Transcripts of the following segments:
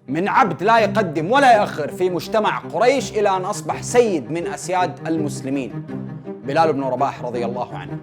من عبد لا يقدم ولا يأخر في مجتمع قريش إلى أن أصبح سيد من أسياد المسلمين، بلال بن رباح رضي الله عنه.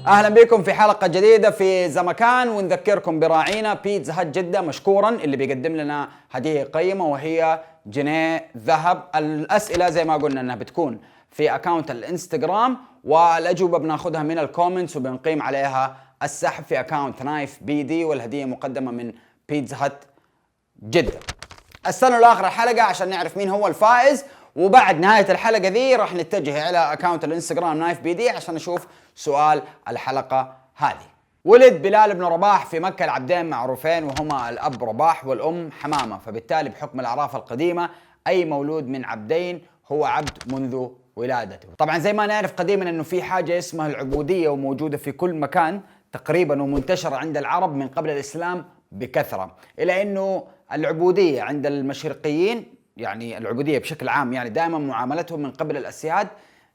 اهلا بكم في حلقه جديده في زمكان، ونذكركم براعينا بيتزا هات جده مشكورا اللي بيقدم لنا هديه قيمه وهي جنيه ذهب. الاسئله زي ما قلنا انها بتكون في اكاونت الانستغرام، والاجوبه بناخذها من الكومنتس وبنقيم عليها السحب في اكاونت نايف بي دي، والهديه مقدمه من بيتزا هات جده. استنوا لاخر الحلقه عشان نعرف مين هو الفائز، وبعد نهاية الحلقة ذي راح نتجه إلى أكاونت الإنستغرام نايف بي دي عشان نشوف سؤال الحلقة هذه. ولد بلال بن رباح في مكة العبدين معروفين وهما الأب رباح والأم حمامة، فبالتالي بحكم الأعراف القديمة أي مولود من عبدين هو عبد منذ ولادته. طبعا زي ما نعرف قديما أنه في حاجة اسمها العبودية وموجودة في كل مكان تقريبا ومنتشرة عند العرب من قبل الإسلام بكثرة، إلى أنه العبودية عند المشرقيين، يعني العبودية بشكل عام، يعني دائما معاملتهم من قبل الأسياد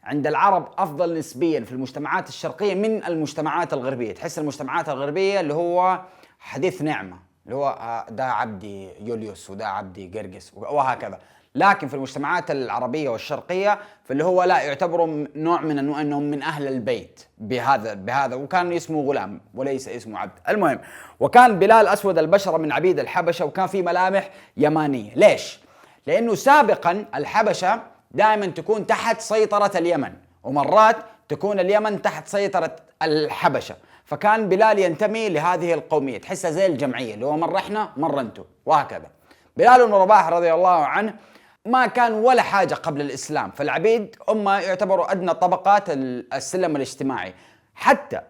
عند العرب أفضل نسبيا في المجتمعات الشرقية من المجتمعات الغربية. تحس المجتمعات الغربية اللي هو حديث نعمة، اللي هو ده عبدي يوليوس وده عبدي قرقس وهكذا، لكن في المجتمعات العربية والشرقية فاللي هو لا، يعتبروا نوع من أنهم من أهل البيت بهذا وكان اسمه غلام وليس اسمه عبد. المهم، وكان بلال أسود البشرة من عبيد الحبشة، وكان في ملامح يمانية. ليش؟ لأنه سابقا الحبشة دائما تكون تحت سيطرة اليمن، ومرات تكون اليمن تحت سيطرة الحبشة، فكان بلال ينتمي لهذه القومية، تحسها زي الجمعية اللي هو مرة احنا مرة انتو وهكذا. بلال بن رباح رضي الله عنه ما كان ولا حاجة قبل الإسلام، فالعبيد هم يعتبروا أدنى طبقات السلم الاجتماعي. حتى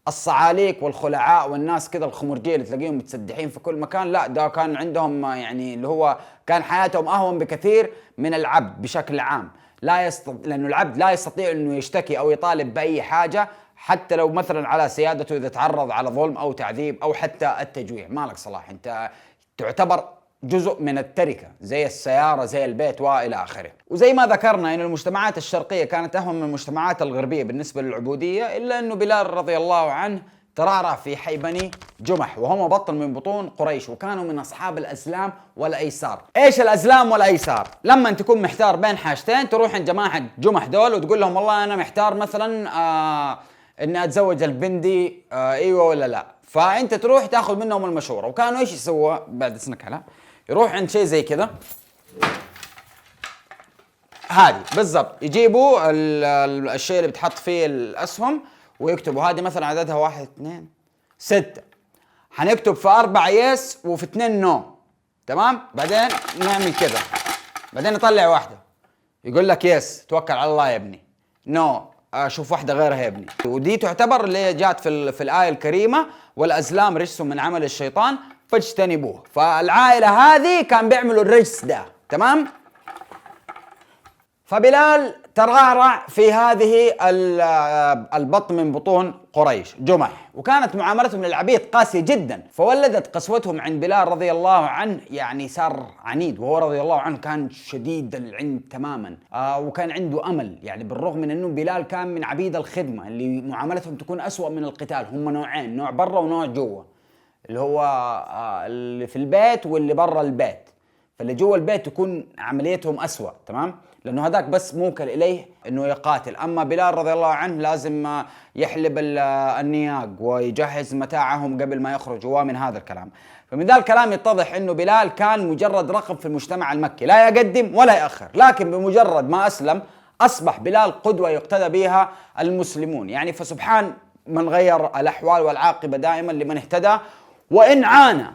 الصعاليك والخلعاء والناس كذا الخمرجيه اللي تلاقيهم متسدحين في كل مكان، لا ده كان عندهم يعني اللي هو كان حياتهم اهون بكثير من العبد بشكل عام. لانه العبد لا يستطيع انه يشتكي او يطالب باي حاجه، حتى لو مثلا على سيادته اذا تعرض على ظلم او تعذيب او حتى التجويع، مالك صلاح، انت تعتبر جزء من التركة زي السيارة زي البيت وإلى آخره. وزي ما ذكرنا أن المجتمعات الشرقية كانت أهم من المجتمعات الغربية بالنسبة للعبودية، إلا أنه بلال رضي الله عنه ترعرع في حي بني جمح، وهم بطن من بطون قريش، وكانوا من أصحاب الأزلام والأيسار. إيش الأزلام والأيسار؟ لما أن تكون محتار بين حاجتين تروح عند جماعة جمح دول وتقول لهم والله أنا محتار مثلا إني أتزوج البندي أيوة ولا لا، فأنت تروح تأخذ منهم المشورة. وكانوا إيش يسووا بعد سنك هلا؟ يروح عند شيء زي كذا، هذه بالضبط، يجيبوا الشيء اللي بتحط فيه الأسهم ويكتبوا هذه مثلا عددها 1 2 6، حنكتب في 4 يس وفي 2 نو، تمام؟ بعدين نعمل كذا، بعدين نطلع واحدة يقول لك يس توكل على الله يا ابني، نو شوف واحدة غيرها يا ابني. ودي تعتبر اللي جات في الآية الكريمة والأزلام رجس من عمل الشيطان فاجتنبوه. فالعائلة هذه كان بيعملوا الرجس ده، تمام؟ فبلال ترعرع في هذه البطن من بطون قريش جمح، وكانت معاملتهم للعبيد قاسية جدا، فولدت قسوتهم عند بلال رضي الله عنه، يعني صار عنيد، وهو رضي الله عنه كان شديد العند تماما، وكان عنده أمل، يعني بالرغم من أنه بلال كان من عبيد الخدمة اللي معاملتهم تكون أسوأ من القتال. هم نوعين، نوع برا ونوع جوا، اللي هو اللي في البيت واللي برا البيت. فاللي جوا البيت تكون عمليتهم أسوأ، تمام؟ لأنه هذاك بس موكل إليه أنه يقاتل. أما بلال رضي الله عنه لازم يحلب النياق ويجهز متاعهم قبل ما يخرجوا، ومن هذا الكلام. فمن ذا الكلام يتضح أنه بلال كان مجرد رقم في المجتمع المكي، لا يقدم ولا يأخر، لكن بمجرد ما أسلم أصبح بلال قدوة يقتدى بها المسلمون. يعني فسبحان من غير الأحوال والعاقبة دائما لمن اهتدى، وإن عانى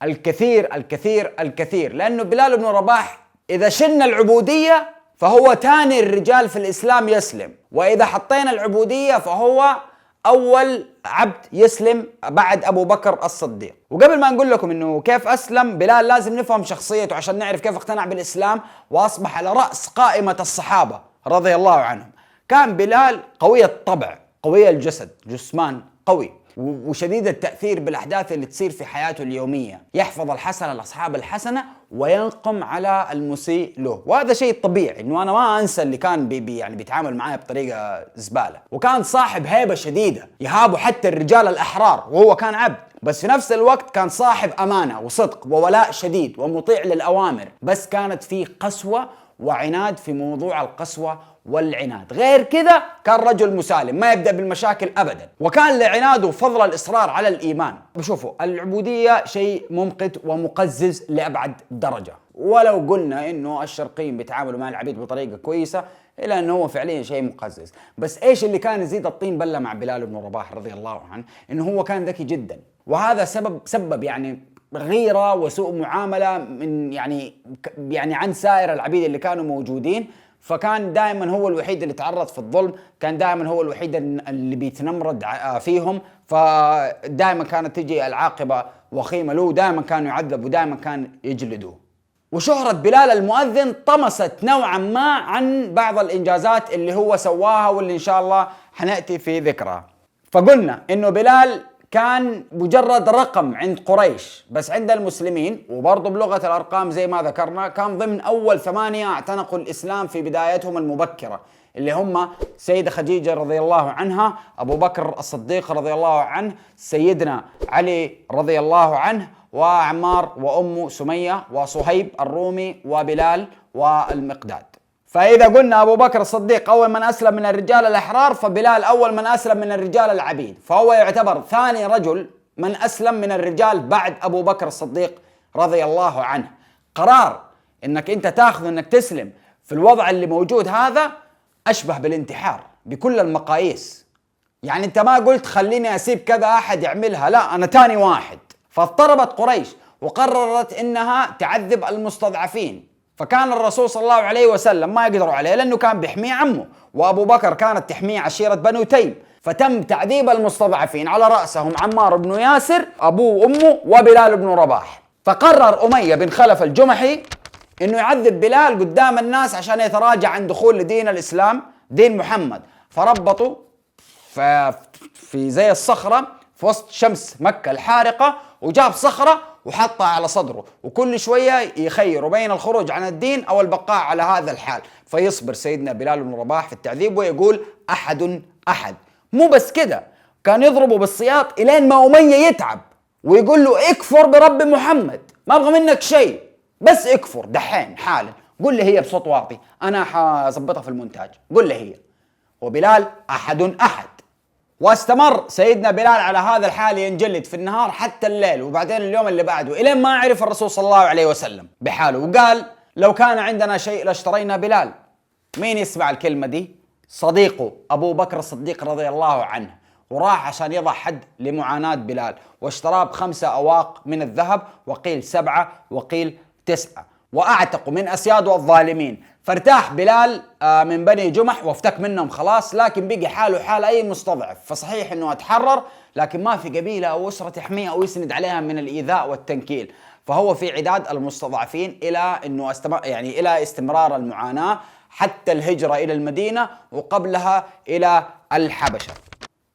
الكثير الكثير الكثير، لأنه بلال بن رباح إذا شن العبودية فهو ثاني الرجال في الإسلام يسلم. وإذا حطينا العبودية فهو أول عبد يسلم بعد أبو بكر الصديق. وقبل ما نقول لكم إنه كيف أسلم بلال لازم نفهم شخصيته عشان نعرف كيف اقتنع بالإسلام وأصبح على رأس قائمة الصحابة رضي الله عنهم. كان بلال قوي الطبع، قوي الجسد، جسمان قوي، وشديد التأثير بالأحداث اللي تصير في حياته اليومية، يحفظ الحسنة لأصحاب الحسنة وينقم على المسيء له. وهذا شيء طبيعي، إنه أنا ما أنسى اللي كان يعني بيتعامل معايا بطريقة زبالة. وكان صاحب هيبة شديدة يهابه حتى الرجال الأحرار وهو كان عبد، بس في نفس الوقت كان صاحب أمانة وصدق وولاء شديد ومطيع للأوامر، بس كانت فيه قسوة وعناد في موضوع القسوة والعناد. غير كذا كان رجل مسالم ما يبدأ بالمشاكل أبدا، وكان لعناده فضل الإصرار على الإيمان. بشوفوا العبودية شيء ممقت ومقزز لأبعد درجة، ولو قلنا إنه الشرقيين بيتعاملوا مع العبيد بطريقة كويسة إلا أنه هو فعليا شيء مقزز. بس إيش اللي كان يزيد الطين بلة مع بلال بن رباح رضي الله عنه؟ إنه هو كان ذكي جدا، وهذا سبب يعني غيرة وسوء معاملة من يعني عن سائر العبيد اللي كانوا موجودين. فكان دائما هو الوحيد اللي تعرض في الظلم، كان دائما هو الوحيد اللي بيتنمرد فيهم، فدائما كانت تجي العاقبة وخيمة له، دائما كان يعذب ودائما كان يجلدوه. وشهرة بلال المؤذن طمست نوعا ما عن بعض الإنجازات اللي هو سواها واللي إن شاء الله حنأتي في ذكرها. فقلنا إنه بلال كان مجرد رقم عند قريش، بس عند المسلمين وبرضه بلغة الأرقام زي ما ذكرنا كان ضمن أول 8 اعتنقوا الإسلام في بدايتهم المبكرة، اللي هم سيدة خديجة رضي الله عنها، أبو بكر الصديق رضي الله عنه، سيدنا علي رضي الله عنه، وعمار وأم سمية وصهيب الرومي وبلال والمقداد. فإذا قلنا أبو بكر الصديق أول من أسلم من الرجال الأحرار، فبلال أول من أسلم من الرجال العبيد، فهو يعتبر ثاني رجل من أسلم من الرجال بعد أبو بكر الصديق رضي الله عنه. قرار إنك أنت تأخذ إنك تسلم في الوضع اللي موجود هذا أشبه بالانتحار بكل المقاييس. يعني أنت ما قلت خليني أسيب كذا أحد يعملها، لا أنا تاني واحد. فاضطربت قريش وقررت إنها تعذب المستضعفين، فكان الرسول صلى الله عليه وسلم ما يقدروا عليه لأنه كان بيحميه عمه، وأبو بكر كانت تحميه عشيرة بنو تيم، فتم تعذيب المستضعفين على رأسهم عمار بن ياسر أبوه وأمه وبلال بن رباح. فقرر أمية بن خلف الجمحي إنه يعذب بلال قدام الناس عشان يتراجع عن دخول لدين الإسلام دين محمد. فربطوا في زي الصخرة في وسط شمس مكة الحارقة، وجاب صخرة وحطها على صدره، وكل شوية يخير بين الخروج عن الدين أو البقاء على هذا الحال. فيصبر سيدنا بلال بن رباح في التعذيب ويقول أحد أحد. مو بس كده، كان يضربه بالسياط إلين ما أمية يتعب ويقول له اكفر برب محمد، ما أبغى منك شيء، بس اكفر دحين حالا، قل لي هي بصوت واطي أنا حظبطها في المونتاج، قل لي هي. وبلال أحد أحد. واستمر سيدنا بلال على هذا الحال ينجلد في النهار حتى الليل، وبعدين اليوم اللي بعده إلين ما عرف الرسول صلى الله عليه وسلم بحاله، وقال لو كان عندنا شيء لاشترينا بلال. مين يسمع الكلمة دي؟ صديقه أبو بكر الصديق رضي الله عنه، وراح عشان يضع حد لمعاناة بلال، واشتراه ب5 أواق من الذهب، وقيل 7 وقيل 9، وأعتقوا من أسياده الظالمين. فارتاح بلال من بني جمح وافتك منهم خلاص، لكن بقي حاله حال أي مستضعف. فصحيح أنه أتحرر، لكن ما في قبيلة أو أسرة تحميه أو يسند عليها من الإيذاء والتنكيل. فهو في عداد المستضعفين إلى أنه إلى استمرار المعاناة حتى الهجرة إلى المدينة، وقبلها إلى الحبشة.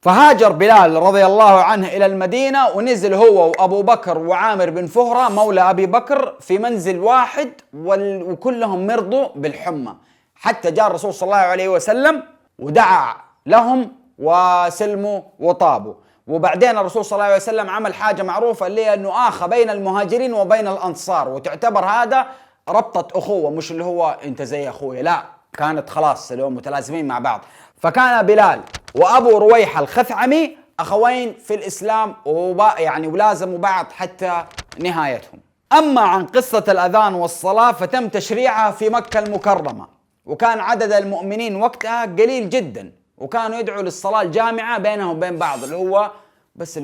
فهاجر بلال رضي الله عنه إلى المدينة، ونزل هو وأبو بكر وعامر بن فهرة مولى أبي بكر في منزل واحد، وكلهم مرضوا بالحمى، حتى جاء الرسول صلى الله عليه وسلم ودعا لهم وسلموا وطابوا. وبعدين الرسول صلى الله عليه وسلم عمل حاجة معروفة اللي هي أنه آخى بين المهاجرين وبين الأنصار، وتعتبر هذا ربطة أخوة، مش اللي هو أنت زي أخوي، لا، كانت خلاص اللي هم متلازمين مع بعض. فكان بلال وأبو رويحة الخثعمي أخوين في الإسلام، ولازموا بعض حتى نهايتهم. أما عن قصة الأذان والصلاة فتم تشريعها في مكة المكرمة، وكان عدد المؤمنين وقتها قليل جدا، وكانوا يدعوا للصلاة الجامعة بينهم وبين بعض، اللي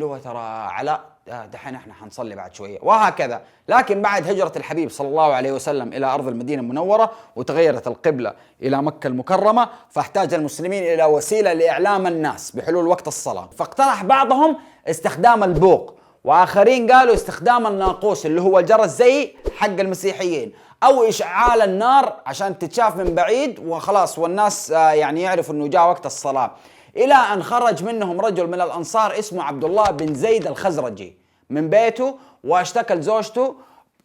هو ترى علاء دحين احنا حنصلي بعد شوية وهكذا. لكن بعد هجرة الحبيب صلى الله عليه وسلم إلى أرض المدينة المنورة وتغيرت القبلة إلى مكة المكرمة، فاحتاج المسلمين إلى وسيلة لإعلام الناس بحلول وقت الصلاة، فاقترح بعضهم استخدام البوق، وآخرين قالوا استخدام الناقوس اللي هو الجرس زي حق المسيحيين، أو إشعال النار عشان تتشاف من بعيد وخلاص والناس يعني يعرفوا أنه جاء وقت الصلاة. إلى أن خرج منهم رجل من الأنصار اسمه عبد الله بن زيد الخزرجي من بيته واشتكى لزوجته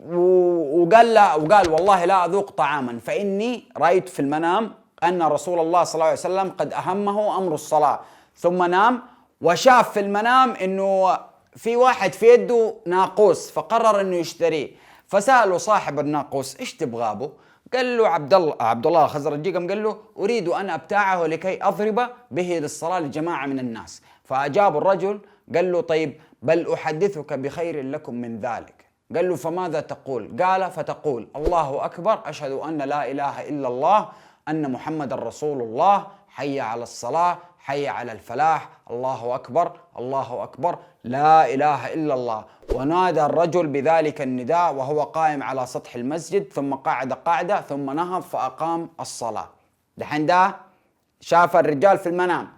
وقال والله لا أذوق طعاما فإني رأيت في المنام أن رسول الله صلى الله عليه وسلم قد أهمه أمر الصلاة، ثم نام وشاف في المنام أنه في واحد في يده ناقوس فقرر أنه يشتريه، فسأله صاحب الناقوس إيش تبغى أبو؟ قال له عبد الله الخزرجي قال له أريد أن أبتاعه لكي أضرب به للصلاة لجماعة من الناس. فأجاب الرجل قال له طيب بل أحدثك بخير لكم من ذلك. قال له فماذا تقول؟ قال فتقول الله أكبر أشهد أن لا إله إلا الله أن محمد رسول الله حي على الصلاة حي على الفلاح الله أكبر الله أكبر لا إله إلا الله. ونادى الرجل بذلك النداء وهو قائم على سطح المسجد، ثم قعد قعدة ثم نهض فأقام الصلاة. دحين ده شاف الرجال في المنام،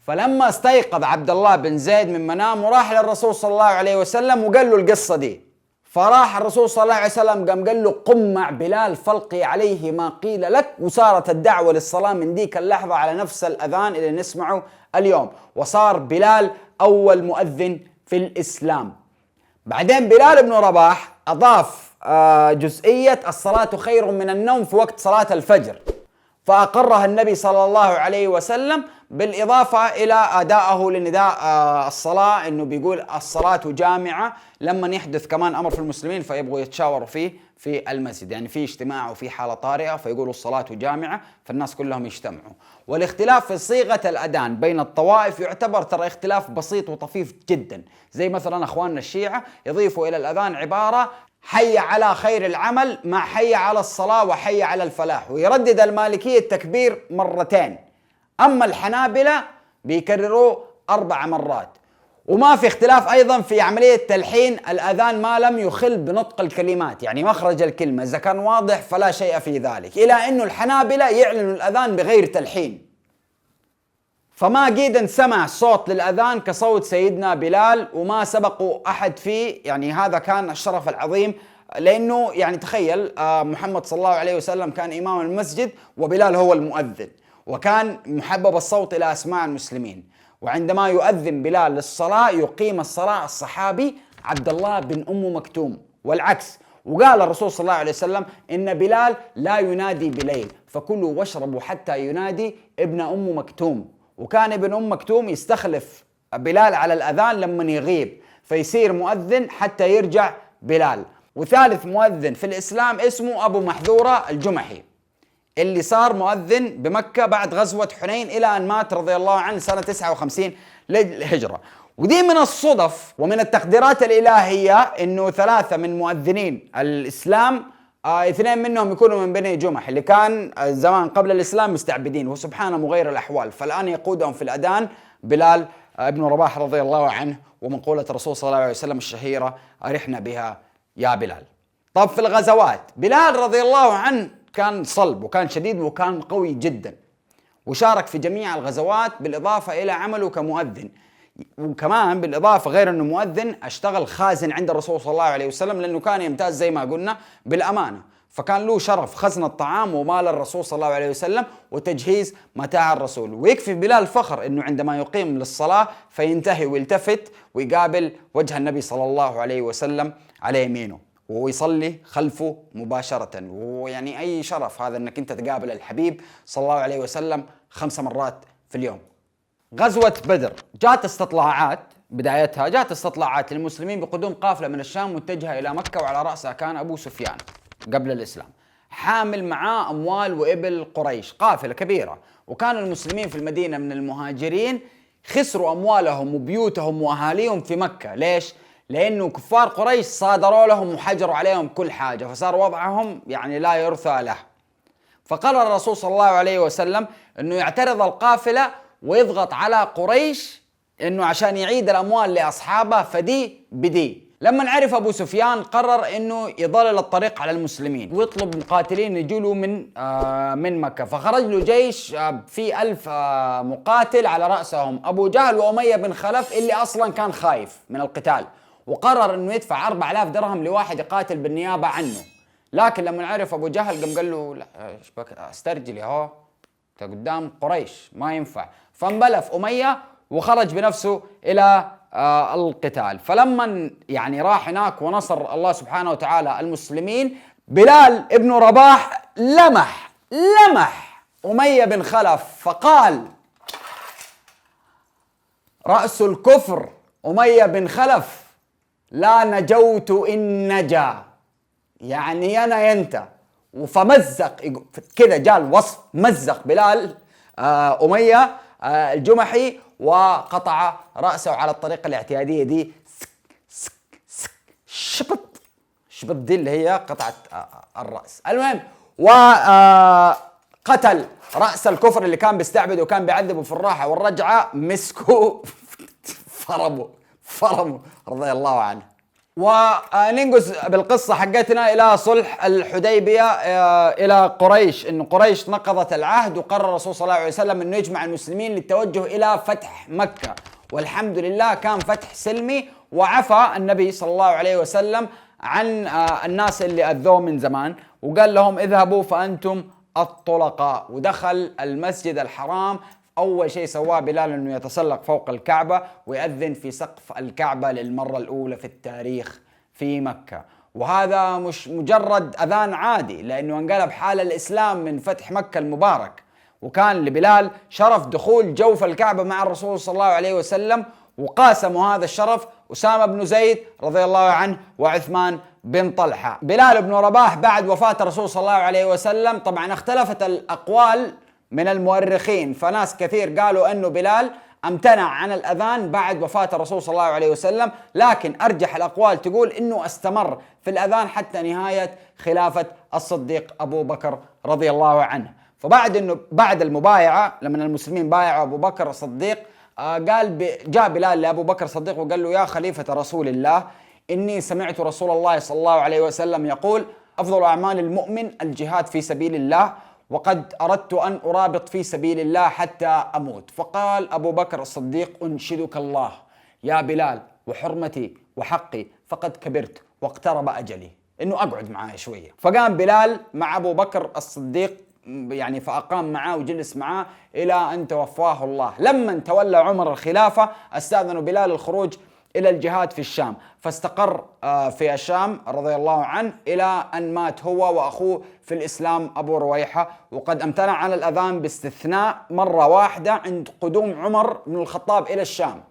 فلما استيقظ عبد الله بن زيد من منامه راح للرسول صلى الله عليه وسلم وقال له القصة دي، فراح الرسول صلى الله عليه وسلم قال له قم مع بلال فالقي عليه ما قيل لك، وصارت الدعوة للصلاة من ديك اللحظة على نفس الأذان اللي نسمعه اليوم، وصار بلال أول مؤذن في الإسلام. بعدين بلال بن رباح أضاف جزئية الصلاة خير من النوم في وقت صلاة الفجر، فأقرها النبي صلى الله عليه وسلم بالإضافة إلى أدائه لنداء الصلاة، إنه بيقول الصلاة جامعة لما يحدث كمان أمر في المسلمين فيبغوا يتشاوروا فيه في المسجد، يعني في اجتماع وفي حالة طارئة فيقولوا الصلاة جامعة فالناس كلهم يجتمعوا. والاختلاف في صيغة الأذان بين الطوائف يعتبر ترى اختلاف بسيط وطفيف جدا، زي مثلا أخواننا الشيعة يضيفوا إلى الأذان عبارة حي على خير العمل مع حي على الصلاة وحي على الفلاح، ويردد المالكية التكبير مرتين. أما الحنابلة بيكرروا 4 مرات. وما في اختلاف أيضا في عملية تلحين الأذان ما لم يخل بنطق الكلمات، يعني مخرج الكلمة إذا كان واضح فلا شيء في ذلك، إلى أنه الحنابلة يعلنوا الأذان بغير تلحين. فما قيد سمع صوت للأذان كصوت سيدنا بلال وما سبقوا أحد فيه، يعني هذا كان الشرف العظيم، لأنه يعني تخيل محمد صلى الله عليه وسلم كان إمام المسجد وبلال هو المؤذن، وكان محبب الصوت إلى أسماع المسلمين. وعندما يؤذن بلال للصلاة يقيم الصلاة الصحابي عبد الله بن أم مكتوم والعكس. وقال الرسول صلى الله عليه وسلم إن بلال لا ينادي بليل فكلوا واشربوا حتى ينادي ابن أم مكتوم. وكان ابن أم مكتوم يستخلف بلال على الأذان لما يغيب فيصير مؤذن حتى يرجع بلال. وثالث مؤذن في الإسلام اسمه أبو محذورة الجمحي اللي صار مؤذن بمكة بعد غزوة حنين إلى أن مات رضي الله عنه سنة 59 للهجرة. ودي من الصدف ومن التقديرات الإلهية إنه 3 من مؤذنين الإسلام 2 منهم يكونوا من بني جمح اللي كان زمان قبل الإسلام مستعبدين، وسبحانه مغير الأحوال، فالآن يقودهم في الأذان بلال ابن رباح رضي الله عنه، ومنقولة الرسول صلى الله عليه وسلم الشهيرة أرحنا بها يا بلال. طب في الغزوات بلال رضي الله عنه كان صلب وكان شديد وكان قوي جدا، وشارك في جميع الغزوات بالإضافة إلى عمله كمؤذن، وكمان بالإضافة غير أنه مؤذن اشتغل خازن عند الرسول صلى الله عليه وسلم، لأنه كان يمتاز زي ما قلنا بالأمانة، فكان له شرف خزن الطعام ومال الرسول صلى الله عليه وسلم وتجهيز متاع الرسول. ويكفي بلال فخر أنه عندما يقيم للصلاة فينتهي ويلتفت ويقابل وجه النبي صلى الله عليه وسلم على يمينه وهو يصلي خلفه مباشرة. ويعني أي شرف هذا أنك أنت تقابل الحبيب صلى الله عليه وسلم 5 مرات في اليوم. غزوة بدر جاءت استطلاعات، بدايتها جاءت استطلاعات للمسلمين بقدوم قافلة من الشام متجهة إلى مكة، وعلى رأسها كان أبو سفيان قبل الإسلام حامل معاه أموال وإبل قريش، قافلة كبيرة. وكان المسلمين في المدينة من المهاجرين خسروا أموالهم وبيوتهم وأهاليهم في مكة. ليش؟ لأنه كفار قريش صادروا لهم وحجروا عليهم كل حاجة، فصار وضعهم يعني لا يرثى له. فقرر الرسول صلى الله عليه وسلم أنه يعترض القافلة ويضغط على قريش انه عشان يعيد الاموال لاصحابه، فدي بدي. لما عرف ابو سفيان قرر انه يضلل الطريق على المسلمين ويطلب مقاتلين يجوا له من مكة، فخرج له جيش في 1000 مقاتل على رأسهم ابو جهل وامية بن خلف اللي اصلا كان خايف من القتال، وقرر انه يدفع 4000 درهم لواحد يقاتل بالنيابة عنه. لكن لما عرف ابو جهل قال له لا استرجل يا هو، انت قدام قريش ما ينفع، فانبلف امية وخرج بنفسه الى القتال. فلما يعني راح هناك ونصر الله سبحانه وتعالى المسلمين، بلال ابن رباح لمح أمية بن خلف فقال: رأس الكفر أمية بن خلف، لا نجوت إن نجا، يعني أنا ينت. فمزق كذا، جاء الوصف، مزق بلال أمية الجمحي وقطع رأسه على الطريقة الاعتيادية دي، شبط دي اللي هي قطعة الرأس. المهم وقتل رأس الكفر اللي كان بيستعبده وكان بيعذبه في الراحة والرجعة، مسكوا فرموا رضي الله عنه. وننقز بالقصة حقتنا إلى صلح الحديبية، إلى قريش، إنه قريش نقضت العهد وقرر الرسول صلى الله عليه وسلم إنه يجمع المسلمين للتوجه إلى فتح مكة، والحمد لله كان فتح سلمي، وعفى النبي صلى الله عليه وسلم عن الناس اللي أذوه من زمان، وقال لهم اذهبوا فأنتم الطلقاء. ودخل المسجد الحرام، أول شيء سواه بلال أنه يتسلق فوق الكعبة ويأذن في سقف الكعبة للمرة الأولى في التاريخ في مكة. وهذا مش مجرد أذان عادي، لأنه انقلب حال الإسلام من فتح مكة المبارك، وكان لبلال شرف دخول جوف الكعبة مع الرسول صلى الله عليه وسلم، وقاسموا هذا الشرف أسامة بن زيد رضي الله عنه وعثمان بن طلحة. بلال بن رباح بعد وفاة الرسول صلى الله عليه وسلم، طبعا اختلفت الأقوال من المؤرخين، فناس كثير قالوا أنه بلال امتنع عن الأذان بعد وفاة الرسول صلى الله عليه وسلم، لكن أرجح الأقوال تقول أنه استمر في الأذان حتى نهاية خلافة الصديق أبو بكر رضي الله عنه. بعد المبايعة، لما المسلمين بايعوا أبو بكر الصديق، جاء بلال لأبو بكر الصديق وقال له: يا خليفة رسول الله، إني سمعت رسول الله صلى الله عليه وسلم يقول: أفضل أعمال المؤمن الجهاد في سبيل الله، وقد أردت أن أرابط في سبيل الله حتى أموت. فقال أبو بكر الصديق: أنشدك الله يا بلال وحرمتي وحقي، فقد كبرت واقترب أجلي، إنه أقعد معاه شوية. فقام بلال مع أبو بكر الصديق، يعني فأقام معاه وجلس معاه إلى أن توفاه الله. لما تولى عمر الخلافة استأذنوا بلال الخروج إلى الجهاد في الشام، فاستقر في الشام رضي الله عنه إلى أن مات هو وأخوه في الإسلام أبو رويحة. وقد امتنع عن الأذان باستثناء مرة واحدة عند قدوم عمر بن الخطاب إلى الشام،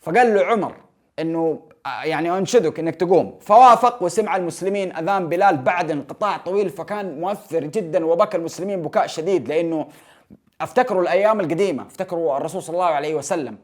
فقال له عمر إنه يعني أنشدك إنك تقوم، فوافق وسمع المسلمين أذان بلال بعد انقطاع طويل، فكان مؤثر جدا وبكى المسلمين بكاء شديد، لأنه افتكروا الأيام القديمة، افتكروا الرسول صلى الله عليه وسلم،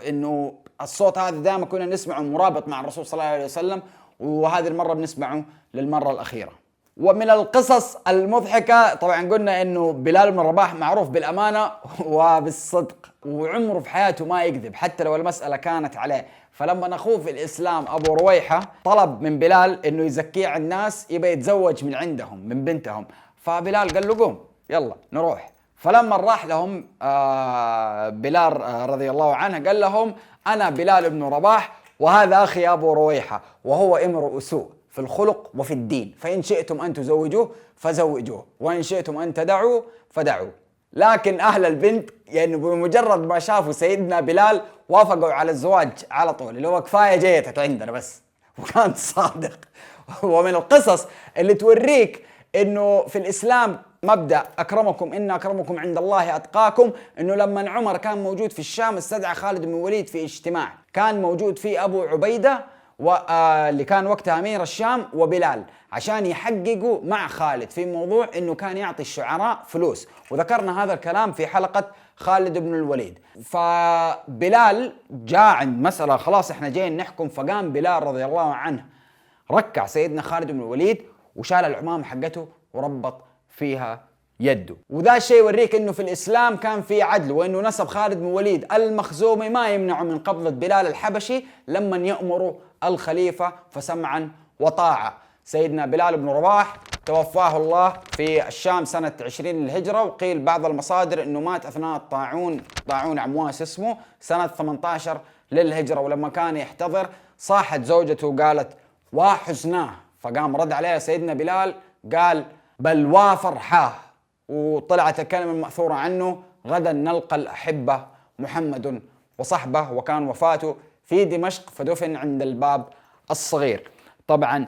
إنه الصوت هذا دائما كنا نسمعه مرابط مع الرسول صلى الله عليه وسلم، وهذه المرة بنسمعه للمرة الأخيرة. ومن القصص المضحكة، طبعا قلنا إنه بلال بن رباح معروف بالأمانة وبالصدق، وعمره في حياته ما يكذب حتى لو المسألة كانت عليه. فلما أخوه في الإسلام أبو رويحة طلب من بلال إنه يزكيه عند الناس، يبي يتزوج من عندهم من بنتهم، فبلال قال له قوم يلا نروح. فلما راح لهم بلال رضي الله عنه قال لهم: أنا بلال بن رباح، وهذا أخي أبو رويحة، وهو امرؤ سوء في الخلق وفي الدين، فإن شئتم أن تزوجوه فزوجوه، وإن شئتم أن تدعوا فدعوا. لكن أهل البنت يعني بمجرد ما شافوا سيدنا بلال وافقوا على الزواج على طول، اللي هو كفاية جيتك عندنا بس، وكان صادق. ومن القصص اللي توريك إنه في الإسلام مبدأ أكرمكم إن أكرمكم عند الله أتقاكم، إنه لما عمر كان موجود في الشام استدعى خالد بن الوليد في اجتماع كان موجود فيه أبو عبيدة اللي كان وقتها أمير الشام وبلال، عشان يحققوا مع خالد في موضوع إنه كان يعطي الشعراء فلوس، وذكرنا هذا الكلام في حلقة خالد بن الوليد. فبلال جاء عند مسألة خلاص إحنا جايين نحكم، فقام بلال رضي الله عنه ركع سيدنا خالد بن الوليد وشال العمامة حقته وربط فيها يده. وذا الشيء يوريك انه في الاسلام كان في عدل، وانه نسب خالد بن وليد المخزومي ما يمنعه من قبضة بلال الحبشي لما يأمروا الخليفة فسمعا وطاعة. سيدنا بلال بن رباح توفاه الله في الشام سنة 20 للهجرة، وقيل بعض المصادر انه مات اثناء طاعون عمواس اسمه سنة 18 للهجرة. ولما كان يحتضر صاحت زوجته وقالت وحزناه، فقام رد عليها سيدنا بلال قال بل وافرحاه، وطلعت الكلمة المأثورة عنه غدا نلقى الأحبة محمد وصحبه. وكان وفاته في دمشق فدفن عند الباب الصغير. طبعا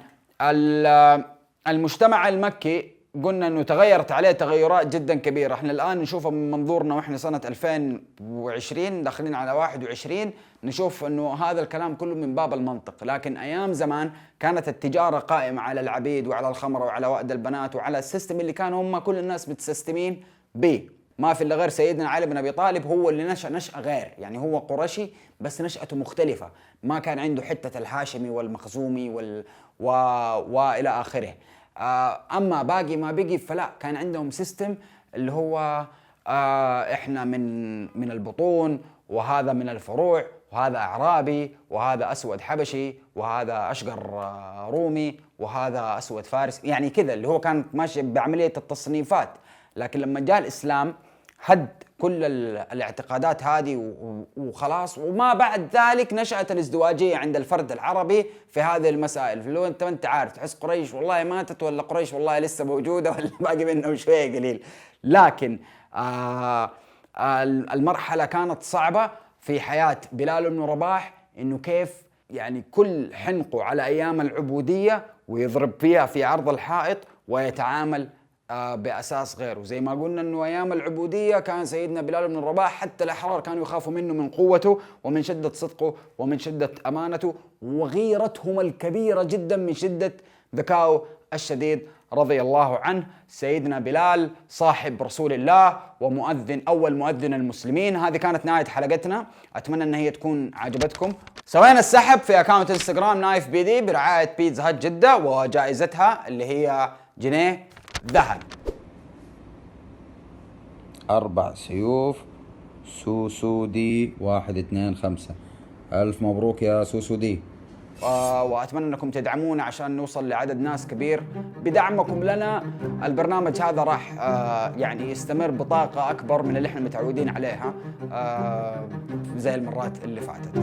المجتمع المكي قلنا انه تغيرت عليه تغيرات جدا كبيرة. احنا الان نشوفها من منظورنا واحنا سنة 2020 داخلين على 21 نشوف انه هذا الكلام كله من باب المنطق، لكن ايام زمان كانت التجارة قائمة على العبيد وعلى الخمر وعلى وأد البنات وعلى السيستم اللي كانوا هم كل الناس متسيستمين به. ما في الا غير سيدنا علي بن ابي طالب هو اللي نشأة غير، يعني هو قرشي بس نشأته مختلفة، ما كان عنده حتة الهاشمي والمخزومي والى اخره. اما باقي ما بقي فلا، كان عندهم سيستم اللي هو احنا من البطون، وهذا من الفروع، وهذا اعرابي، وهذا اسود حبشي، وهذا اشقر رومي، وهذا اسود فارس، يعني كذا اللي هو كان ماشي بعملية التصنيفات. لكن لما جاء الاسلام هد كل الاعتقادات هذه وخلاص. وما بعد ذلك نشأت الازدواجية عند الفرد العربي في هذه المسائل، اللي هو انت عارف تحس قريش والله ماتت، ولا قريش والله لسه موجودة، ولا باقي منهم شوية قليل. لكن المرحلة كانت صعبة في حياة بلال بن رباح، انه كيف يعني كل حنقه على ايام العبودية ويضرب فيها في عرض الحائط ويتعامل بأساس غيره. زي ما قلنا أنه أيام العبودية كان سيدنا بلال بن رباح حتى الأحرار كانوا يخافوا منه من قوته ومن شدة صدقه ومن شدة أمانته وغيرتهم الكبيرة جدا من شدة ذكائه الشديد رضي الله عنه. سيدنا بلال صاحب رسول الله ومؤذن، أول مؤذن المسلمين. هذه كانت نهاية حلقتنا، أتمنى أن هي تكون عجبتكم. سوينا السحب في أكاونت انستغرام نايف بي دي برعاية بيتزا هات جدة، وجائزتها اللي هي جنيه ذهب. 4 سيوف سوسودي 1 2 5. ألف مبروك يا سوسودي. وأتمنى أنكم تدعمونا عشان نوصل لعدد ناس كبير. بدعمكم لنا البرنامج هذا راح يعني يستمر بطاقة أكبر من اللي احنا متعودين عليها زي المرات اللي فاتت.